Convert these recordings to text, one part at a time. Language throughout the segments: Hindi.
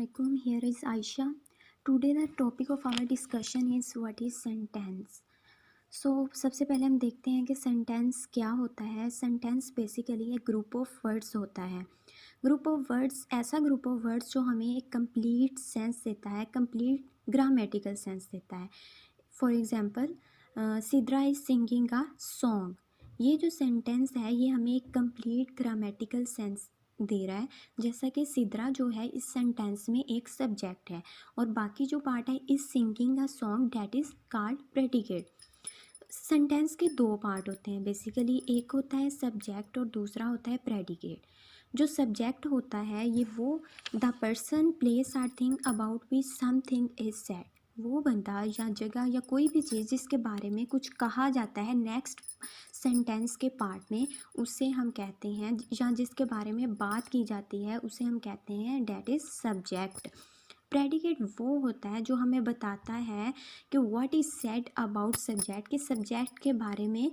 Assalamualaikum. Here is Aisha. Today the topic of our discussion is what is sentence. सबसे पहले हम देखते हैं कि सेंटेंस क्या होता है. सेंटेंस बेसिकली एक ग्रुप ऑफ वर्ड्स होता है. ग्रुप ऑफ वर्ड्स, ऐसा ग्रुप ऑफ वर्ड्स जो हमें एक कंप्लीट सेंस देता है, कंप्लीट ग्रामेटिकल सेंस देता है. For example, Sidra is singing a song. ये जो सेंटेंस है ये हमें एक कंप्लीट ग्रामेटिकल सेंस दे रहा है. जैसा कि सिद्रा जो है इस सेंटेंस में एक सब्जेक्ट है और बाकी जो पार्ट है is singing a song, that is called predicate. Sentence के दो पार्ट होते हैं बेसिकली, एक होता है सब्जेक्ट और दूसरा होता है प्रेडिकेट. जो सब्जेक्ट होता है ये वो the person, place or thing about which something is said. वो बंदा या जगह या कोई भी चीज़ जिसके बारे में कुछ कहा जाता है नेक्स्ट सेंटेंस के पार्ट में, उसे हम कहते हैं, या जिसके बारे में बात की जाती है उसे हम कहते हैं डैट इज़ सब्जेक्ट. प्रेडिकेट वो होता है जो हमें बताता है कि what is said about subject, कि सब्जेक्ट के बारे में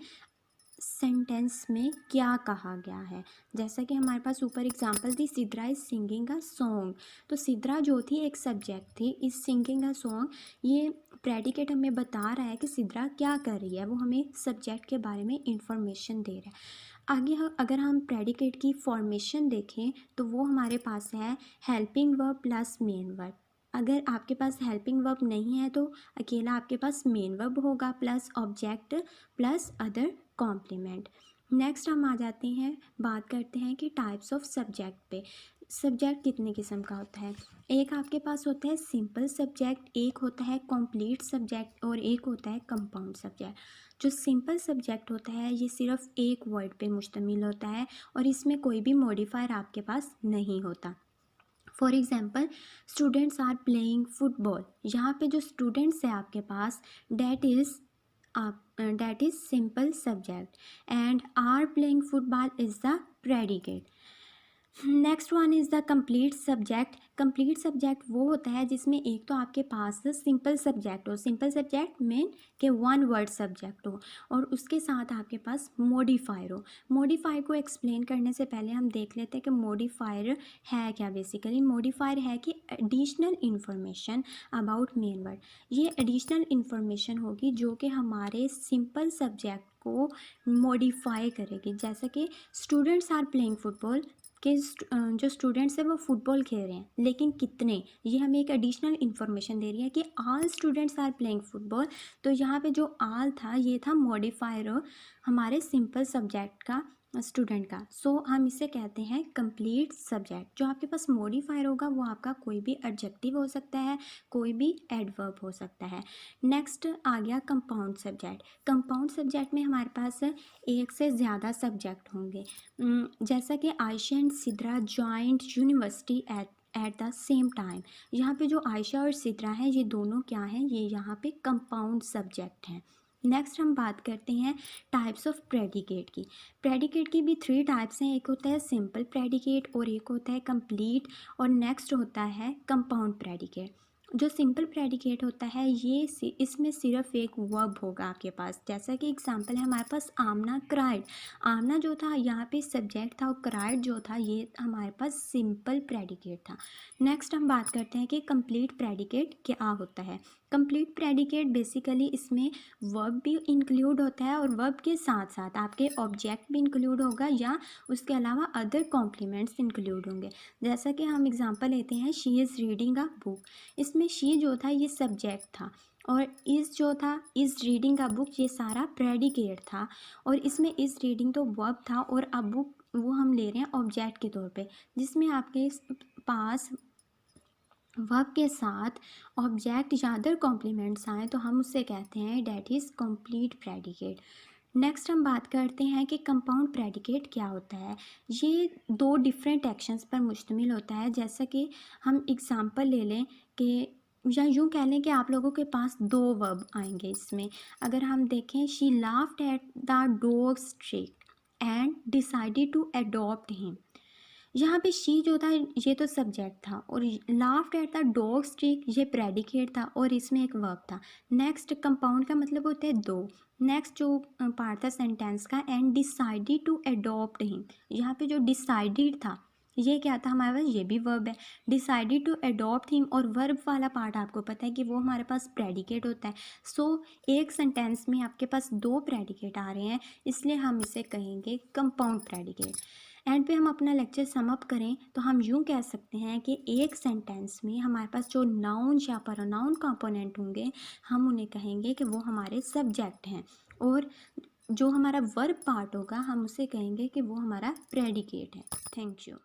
सेंटेंस में क्या कहा गया है. जैसा कि हमारे पास ऊपर एग्जांपल थी, Sidra is singing a song. तो सिद्रा जो थी एक सब्जेक्ट थी, इज सिंगिंग अ सॉन्ग ये प्रेडिकेट हमें बता रहा है कि सिद्रा क्या कर रही है, वो हमें सब्जेक्ट के बारे में इंफॉर्मेशन दे रहा है. आगे अगर हम प्रेडिकेट की फॉर्मेशन देखें तो वो हमारे पास है helping verb plus main verb. अगर आपके पास हेल्पिंग वर्ब नहीं है तो अकेला आपके पास मेन वर्ब होगा plus object plus other complement. Next हम आ जाते हैं, बात करते हैं कि टाइप्स ऑफ सब्जेक्ट पे. सब्जेक्ट कितने किस्म का होता है. एक आपके पास होता है सिंपल सब्जेक्ट, एक होता है कंप्लीट सब्जेक्ट और एक होता है कंपाउंड सब्जेक्ट. जो सिंपल सब्जेक्ट होता है ये सिर्फ एक वर्ड पे मुश्तमिल होता है और इसमें कोई भी मॉडिफायर आपके पास नहीं होता. For example, students are playing football. यहाँ पे जो स्टूडेंट्स है आपके पास that is simple subject and are playing football is the predicate. Next one is the complete subject. Complete subject वो होता है जिसमें एक तो आपके पास सिंपल सब्जेक्ट हो, सिंपल सब्जेक्ट मीन के वन वर्ड सब्जेक्ट हो और उसके साथ आपके पास मॉडिफायर हो. मॉडिफायर को एक्सप्लेन करने से पहले हम देख लेते हैं कि मॉडिफायर है क्या. बेसिकली मॉडिफायर है कि additional information about main word. ये एडिशनल इन्फॉर्मेशन होगी जो कि हमारे सिंपल सब्जेक्ट को मॉडिफाई करेगी. जैसे कि स्टूडेंट्स आर प्लेइंग फुटबॉल, कि जो स्टूडेंट्स हैं वो फुटबॉल खेल रहे हैं, लेकिन कितने, ये हमें एक एडिशनल इन्फॉर्मेशन दे रही है कि all students are playing football. तो यहाँ पे जो ऑल था ये था मॉडिफायर हमारे सिंपल सब्जेक्ट का, स्टूडेंट का. सो हम इसे कहते हैं कंप्लीट सब्जेक्ट. जो आपके पास मॉडिफायर होगा वो आपका कोई भी एडजेक्टिव हो सकता है, कोई भी एडवर्ब हो सकता है. नेक्स्ट आ गया कंपाउंड सब्जेक्ट. कंपाउंड सब्जेक्ट में हमारे पास एक से ज़्यादा सब्जेक्ट होंगे. जैसा कि Ayesha and Sidra joint university at the same time. यहाँ पे जो आयशा और सिद्रा हैं ये दोनों क्या हैं, ये यहाँ पे कंपाउंड सब्जेक्ट हैं. नेक्स्ट हम बात करते हैं टाइप्स ऑफ प्रेडिकेट की. प्रेडिकेट की भी थ्री टाइप्स हैं. एक होता है सिंपल प्रेडिकेट और एक होता है कंप्लीट और नेक्स्ट होता है कंपाउंड प्रेडिकेट. जो सिंपल प्रेडिकेट होता है ये इसमें सिर्फ एक वर्ब होगा आपके पास. जैसा कि एग्जांपल है हमारे पास आमना क्राइड. आमना जो था यहाँ पे सब्जेक्ट था और क्राइड जो था ये हमारे पास सिंपल प्रेडिकेट था. नेक्स्ट हम बात करते हैं कि कंप्लीट प्रेडिकेट क्या होता है. कंप्लीट प्रेडिकेट बेसिकली इसमें वर्ब भी इंक्लूड होता है और वर्ब के साथ साथ आपके ऑब्जेक्ट भी इंक्लूड होगा या उसके अलावा अदर कॉम्प्लीमेंट्स इंक्लूड होंगे. जैसा कि हम एग्जांपल लेते हैं, she is reading a book. इसमें शी जो था ये सब्जेक्ट था और इज़ जो था, इज़ रीडिंग अ बुक, ये सारा प्रेडिकेट था. और इसमें इज़ रीडिंग तो वर्ब था और अ बुक वो हम ले रहे हैं ऑब्जेक्ट के तौर पे, जिसमें आपके पास वर्ब के साथ ऑब्जेक्ट या अदर कॉम्प्लीमेंट्स आए तो हम उससे कहते हैं that is complete predicate. Next हम बात करते हैं कि कंपाउंड प्रेडिकेट क्या होता है. ये दो डिफरेंट एक्शंस पर मुश्तमिल होता है. जैसा कि हम एग्जांपल ले लें कि या यूँ कह लें कि आप लोगों के पास दो वर्ब आएंगे इसमें. अगर हम देखें, she laughed at the dog's trick and decided to adopt him. यहाँ पे शी जो था ये तो सब्जेक्ट था और laughed at the dog streak ये प्रेडिकेट था और इसमें एक वर्ब था. नेक्स्ट कंपाउंड का मतलब होता है दो. नेक्स्ट जो पार्ट था सेंटेंस का, and decided to adopt him. यहाँ पे जो डिसाइडेड था ये क्या था हमारे पास, ये भी वर्ब है। डिसाइडेड टू अडॉप्ट हिम, और वर्ब वाला पार्ट आपको पता है कि वो हमारे पास प्रेडिकेट होता है। सो एक सेंटेंस में आपके पास दो प्रेडिकेट आ रहे हैं, इसलिए हम इसे कहेंगे कंपाउंड प्रेडिकेट। एंड पे हम अपना लेक्चर सम अप करें तो हम यूँ कह सकते हैं कि एक सेंटेंस में हमारे पास जो नाउन या प्रोनाउन कंपोनेंट होंगे, हम उन्हें कहेंगे कि वो हमारे सब्जेक्ट हैं, और जो हमारा वर्ब पार्ट होगा हम उसे कहेंगे कि वो हमारा प्रेडिकेट है। Thank you.